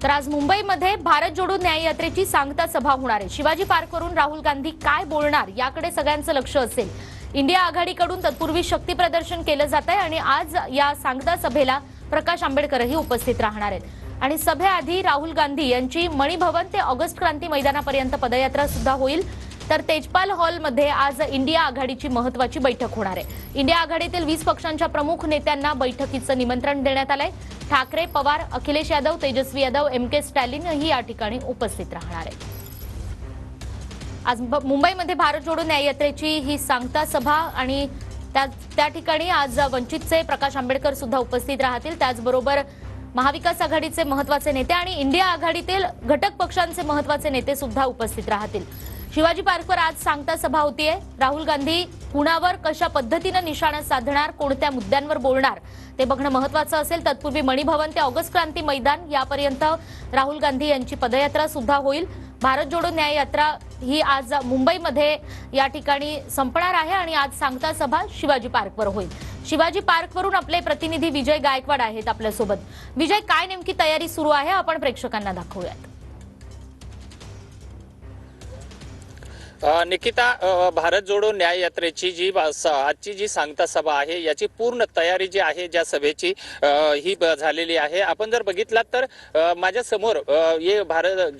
तर आज मुंबईमध्ये भारत जोडो न्याय यात्रेची सांगता सभा होणार आहे। शिवाजी पार्कवरून राहुल गांधी काय बोलणार याकडे सगळ्यांचं लक्ष असेल। इंडिया आघाडीकडून तत्पूर्वी शक्ती प्रदर्शन केलं जात आहे आणि आज या सांगता सभेला प्रकाश आंबेडकरही उपस्थित राहणार आहेत। आणि सभेआधी राहुल गांधी यांची मणि भवन ते ऑगस्ट क्रांती मैदानापर्यंत पदयात्रा सुद्धा होईल। तर तेजपाल हॉलमध्ये आज इंडिया आघाडीची महत्त्वाची बैठक होणार आहे। इंडिया आघाडीतील 20 पक्षांच्या प्रमुख नेत्यांना बैठकीचं निमंत्रण देण्यात आलंय। ठाकरे, पवार, अखिलेश यादव, तेजस्वी यादव, MK स्टॅलिनही या ठिकाणी उपस्थित राहणार आहेत। आज मुंबईमध्ये भारत जोडो न्याय यात्रेची ही सांगता सभा आणि त्या ठिकाणी आज वंचितचे प्रकाश आंबेडकर सुद्धा उपस्थित राहतील। त्याचबरोबर महाविकास आघाडीचे महत्त्वाचे नेते आणि इंडिया आघाडीतील घटक पक्षांचे महत्त्वाचे नेते सुद्धा उपस्थित राहतील। शिवाजी पार्कवर आज सांगता सभा होतीये। राहुल गांधी कुणावर कशा पद्धतीने निशाणा साधणार, कोणत्या मुद्द्यांवर बोलणार ते बघणं महत्त्वाचं असेल। तत्पूर्वी मणि भवन ते ऑगस्ट क्रांती मैदान यापर्यंत राहुल गांधी यांची पदयात्रा सुद्धा होईल। भारत जोडो न्याय यात्रा ही आज मुंबईमध्ये या ठिकाणी संपणार आहे आणि आज सांगता सभा शिवाजी पार्कवर होईल। शिवाजी पार्कवरून आपले प्रतिनिधी विजय गायकवाड आहेत आपल्यासोबत। विजय, काय नेमकी तयारी सुरू आहे आपण प्रेक्षकांना दाखवूयात। निकिता, भारत जोडो न्याय यात्रेची आजची जी सांगता सभा आहे याची पूर्ण तयारी जी आहे ज्या सभेची ही झालेली आहे। आपण जर बघितलात तर माझ्या समोर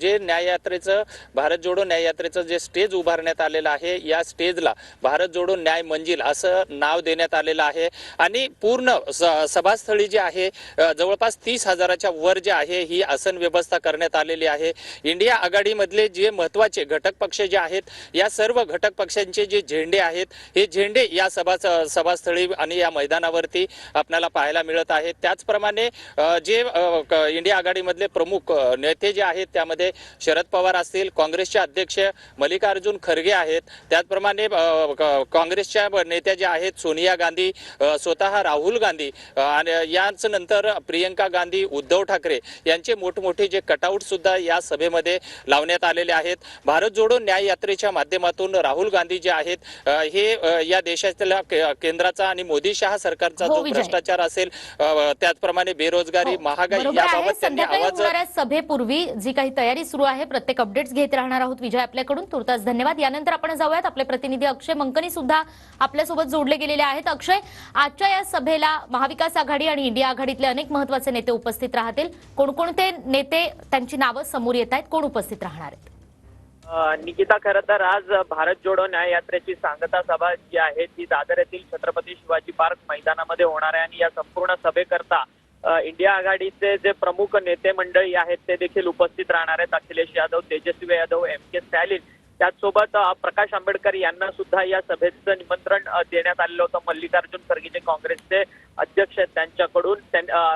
जे न्याय यात्रेचं भारत जोडो न्याय यात्रेचं जे स्टेज उभारण्यात आलेलं आहे या स्टेजला भारत जोडो न्याय मंजिल असं नाव देण्यात आलेलं आहे आणि पूर्ण सभास्थळी जी आहे जवळपास 30,000च्या वर जे आहे ही आसन व्यवस्था करण्यात आलेली आहे। इंडिया आघाडीमधले जे महत्त्वाचे घटक पक्ष जे आहेत या सर्व घटक पक्षांचे जे झेंडे आहेत हे झेंडे या सभास्थळी आणि या मैदानावरती आपल्याला पाहायला मिळत आहेत। त्याचप्रमाणे जे इंडिया आघाडीमधले प्रमुख नेते जे आहेत त्यामध्ये शरद पवार असतील, काँग्रेसचे अध्यक्ष मल्लिकार्जुन खरगे आहेत, त्याचप्रमाणे काँग्रेसच्या नेत्या ज्या आहेत सोनिया गांधी, स्वतः राहुल गांधी आणि याच नंतर प्रियंका गांधी, उद्धव ठाकरे यांचे मोठमोठे जे कटआउट सुद्धा या सभेमध्ये लावण्यात आलेले आहेत। भारत जोडो न्याय यात्रेच्या माध्यमातून राहुल गांधी जे आहेत हे या देशातल्या केंद्राचा आणि मोदी शहा सरकारचा जो भ्रष्टाचार असेल त्याचप्रमाणे बेरोजगारी, महागाई याबाबत त्यांनी आवाज सभेपूर्वी जी काही तयारी सुरू आहे प्रत्येक अपडेट्स घेत राहणार आहोत। विजय, आपल्याकडून तुर्तास धन्यवाद। यानंतर आपण जाऊयात आपले प्रतिनिधी अक्षय मंकनी सुद्धा आपल्यासोबत जोडले गेलेले आहेत। अक्षय, आजच्या या सभेला महाविकास आघाडी आणि इंडिया आघाडीतले अनेक महत्त्वाचे नेते उपस्थित राहतील। कोणकोणते नेते, त्यांची नावं समोर येत आहेत, कोण उपस्थित राहणार आहेत? निकिता, खरं तर आज भारत जोडो न्याय यात्रेची सांगता सभा जी आहे ती दादर येथील छत्रपती शिवाजी पार्क मैदानामध्ये होणार आहे आणि या संपूर्ण सभेकरता इंडिया आघाडीचे जे प्रमुख नेते मंडळी आहेत ते देखील उपस्थित राहणार आहेत। अखिलेश यादव, तेजस्वी यादव, MK स्टॅलिन, त्याचसोबत प्रकाश आंबेडकर यांना सुद्धा या सभेचं निमंत्रण देण्यात आलेलं होतं। मल्लिकार्जुन खरगे जे काँग्रेसचे अध्यक्ष आहेत त्यांच्याकडून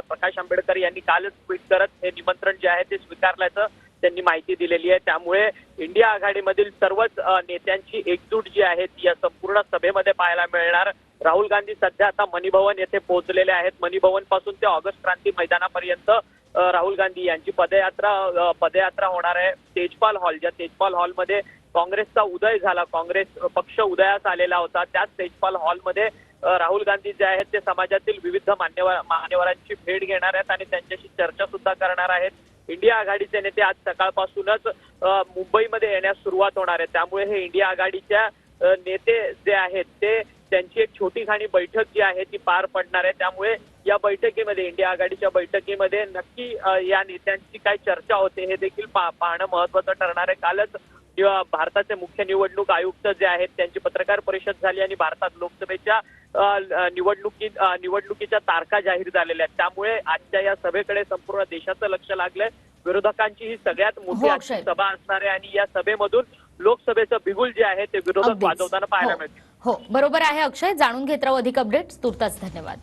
प्रकाश आंबेडकर यांनी कालच ट्विट करत हे निमंत्रण जे आहे ते स्वीकारल्याचं त्यांनी माहिती दिलेली आहे। त्यामुळे इंडिया आघाडीमधील सर्वच नेत्यांची एकजूट जी आहे ती या संपूर्ण सभेमध्ये पाहायला मिळणार। राहुल गांधी सध्या आता मणि भवन येथे पोहोचलेले आहेत। मणि भवन पासून ते ऑगस्ट क्रांती मैदानापर्यंत राहुल गांधी यांची पदयात्रा होणार आहे। तेजपाल हॉलमध्ये काँग्रेसचा उदय झाला, काँग्रेस पक्ष उदयास आलेला होता। त्याच तेजपाल हॉलमध्ये राहुल गांधी जे आहेत ते समाजातील विविध मान्यवरांची भेट घेणार आहेत आणि त्यांच्याशी चर्चा सुद्धा करणार आहेत। इंडिया आघाडीचे नेते आज सकाळपासूनच मुंबईमध्ये येण्यास सुरुवात होणार आहे। त्यामुळे हे इंडिया आघाडीच्या नेते जे आहेत ते त्यांची एक छोटीखानी बैठक जी आहे ती पार पडणार आहे। त्यामुळे या बैठकीमध्ये, इंडिया आघाडीच्या बैठकीमध्ये नक्की या नेत्यांची काय चर्चा होते हे देखील पाहणं महत्त्वाचं ठरणार आहे। कालच भारताचे मुख्य निवडणूक आयुक्त जे आहेत त्यांची पत्रकार परिषद झाली आणि भारतात लोकसभेच्या निवडणुकीच्या तारखा जाहीर झालेल्या आहेत। त्यामुळे आजच्या या सभेकडे संपूर्ण देशाचं लक्ष लागलंय। विरोधकांची ही सगळ्यात मोठी आजची सभा असणार आहे आणि या सभेमधून लोकसभेचं बिगुल जे आहे ते विरोधक वाजवताना पाहायला मिळतील। हो, बरोबर आहे अक्षय। जाणून घेत राहू अधिक अपडेट्स। तुर्तास धन्यवाद।